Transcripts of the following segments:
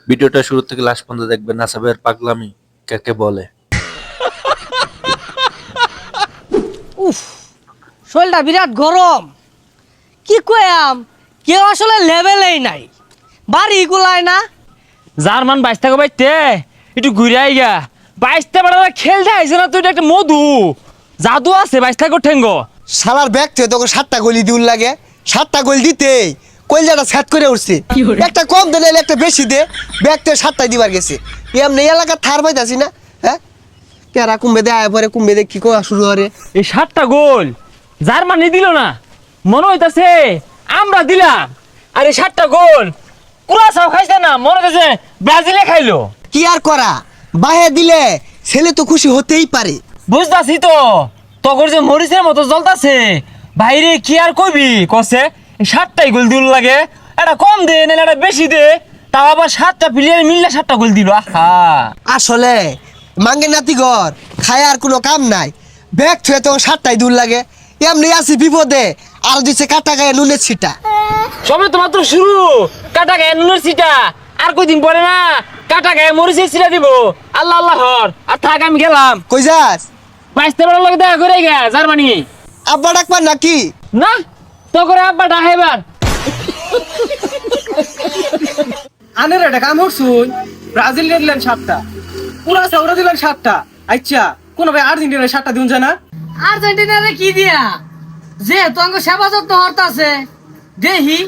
ভিডিওটা শুরু থেকে লাস্ট পর্যন্ত দেখবেন নাসাবের পাগলামি কাকে বলে। উফ, শরীরটা বিরাট গরম। কি কয়াম, কেউ আসলে লেভেলেই নাই, বাড়ি গুলায় না। জার্মান বাইশ টাকা বাইতে একটু ঘুরে আইগা বাইশটা বেড়া খেলতে আইছে না তুই একটা মধু জাদু আছে বাইশ টাকা ঠেঙ্গ শালার ব্যাগ থেকে তোকে 7টা গলি দিউল লাগে, 7টা গলি দিতেই কইলজাটা সেট করে উঠছে। একটা কম দে নাইলে একটা বেশি দে, ব্যাগ থেকে 7টাই দিবার গেছে। এমনি এলাকা থার পাইতাছি না, হ্যাঁ কেরা কুম্বে দে আয় পরে কুম্বে দে কি কোয়া শুরু করে। এই 7টা গোল জার্মানি দিল না, মনে হইতাছে আমরা দিলাম। আর এই 7টা গোল কুরাসাও খাইছে না, মনে হইতাছে ব্রাজিলে খাইলো। কি আর করা, বাহে দিলে ছেলে তো খুশি হতেই পারে। বুঝতাছি তো তখন যে মরিচের মতো জ্বলতাছে বাইরে, কি আর কইবি কছে এই 7টাই গোল দিল লাগে। এটা কম দে নাহলে এটা বেশি দে, তাও আবার 7টা প্লেয়ার মিললে 7টা গোল দিল। আহা আসলে মাঙ্গে নাতি ঘর খায় আর কোনো কাম নাই, ব্যাগ থুয়ে তো 7টাই দূর লাগে। এমনি আছি বিপদে, আর দিচ্ছে কাটা গায়ে নুনের ছিটা। সবে তো মাত্র শুরু, কাটা গায়ে নুনের ছিটা, আর কয়দিন পরে না কাটা গায়ে মরিচের ছিটা দিব। আল্লাহ আল্লাহ হর, আর থাক আমি গেলাম। কই যাস? বাইশটা বেড়ার লোক দেখা করে গে জার্মানি। আব্বা ডাকবার নাকি? না তো করে আব্বা ডাকাইবার। আনের একটা কাম করছুন, ব্রাজিল দিলেন 7টা, পুরা সাউরা দিলেন 7টা। আচ্ছা কোন ভাই আর্জেন্টিনার 7টা দিন জানা? আর্জেন্টিনারে কি দিয়া যে তোমাকে সেবা যত্ন হরতাছে দেহি।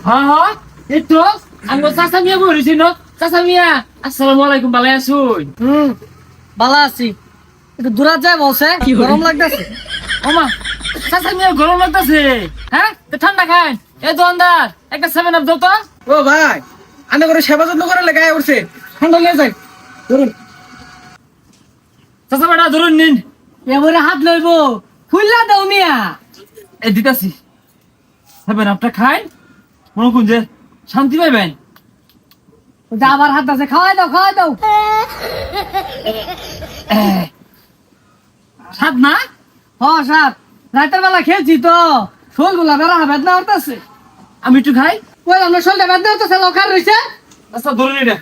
হ্যাঁ হ্যাঁ এই তো আমি চাচা মিয়া বলেছি ন। চাচা মিয়া আসসালামু আলাইকুম, ভালো আছুন? ভালো আছি, একটু দূরাত যায় বলছে গরম লাগতেছে। ওমা চাচা মিয়া গরম লাগতেছে, হ্যাঁ তো ঠান্ডা খান। এই দোকানদার একটা 7 আপ দাও তো। ও ভাই আনে করে সেবা যত্ন করে লেগায় উঠছে, ঠান্ডা লেগে যায়। ধরুন চাচা বেটা ধরুন নিন। এবারে হাত লইব খুললা দাও মিয়া। এই দিতাছি 7 আপটা খাই, মনে করুন যে শান্তি পাইবেন। ওই যে আবার হাত আছে, খাওয়াই দাও খাওয়াই দাও। স্বাদ না? হ সাত, রাতের বেলা খেয়েছি তো শোল গুলা বেড়া বেদনা হরতাছে। আমি একটু খাই। ওই আমরা শোলটা বেদনা হরতাছে, লখার রইছে। আচ্ছা ধরুন এটা।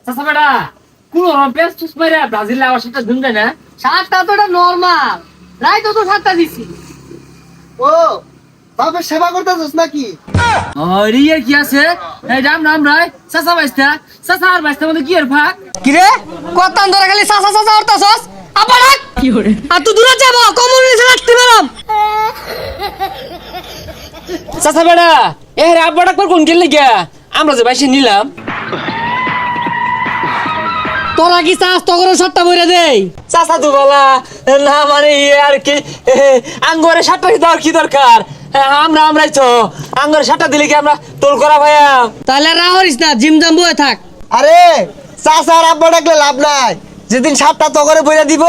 চাচা বেটা কোন পেঁয়াজ টুস মাইরা ব্রাজিলে আবার সেটা ধুন যায় না। সাতটা তো এটা নর্মাল, রাইতো তো সাতটা দিছি। ও বাপের সেবা করতেছস নাকি? আরে ইয়ে কি আছে? এই রাম রাম রাই চাচা বাইস্তা, চাচা আর বাইস্তা মধ্যে কি আর ভাগ? কি রে কতান ধরে খালি চাচা চাচা হরতাছস? আবার ডাক কি করে? আর তুই দূরে যাব, কমিউনিটি রাখতে পারলাম। চাচা বেটা এ রে আব্বা ডাকবার কোন গেল গিয়া আমরা যে বাইসে নিলাম। তোরা কি চাস তো করে সাতটা বইরা দেই? চাচা তো বলা না, মানে ইয়ে আর কি আঙ্গরে 7টা দেওয়ার কি দরকার? আমরাই তো আঙ্গরে 7টা দিলে কি আমরা টোল করা ভাইয়া? তাহলে রাহরিস না, জিম জাম বয়ে থাক। আরে চাচা আর আব্বা ডাকলে লাভ নাই, যেদিন 7টা তো করে বইরা দিব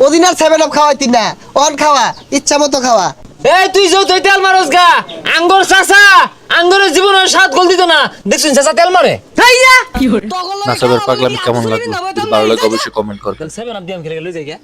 ওদিন আর 7 আপ খাওয়াইতি না, অন খাওয়া ইচ্ছা মতো খাওয়া। এই তুই যৌ তুই তেল মারস গা, আঙ্গর চাচা আঙ্গরের জীবনে 7 গোল দিত না, দেখছুন চাচা তেল মারে। হাইয়া নাসাবের পাগলামি কেমন লাগলো? যদি ভালো লাগে অবশ্যই কমেন্ট করবেন। 7 আপ দিয়ে আমি খেলে লই যাই গা।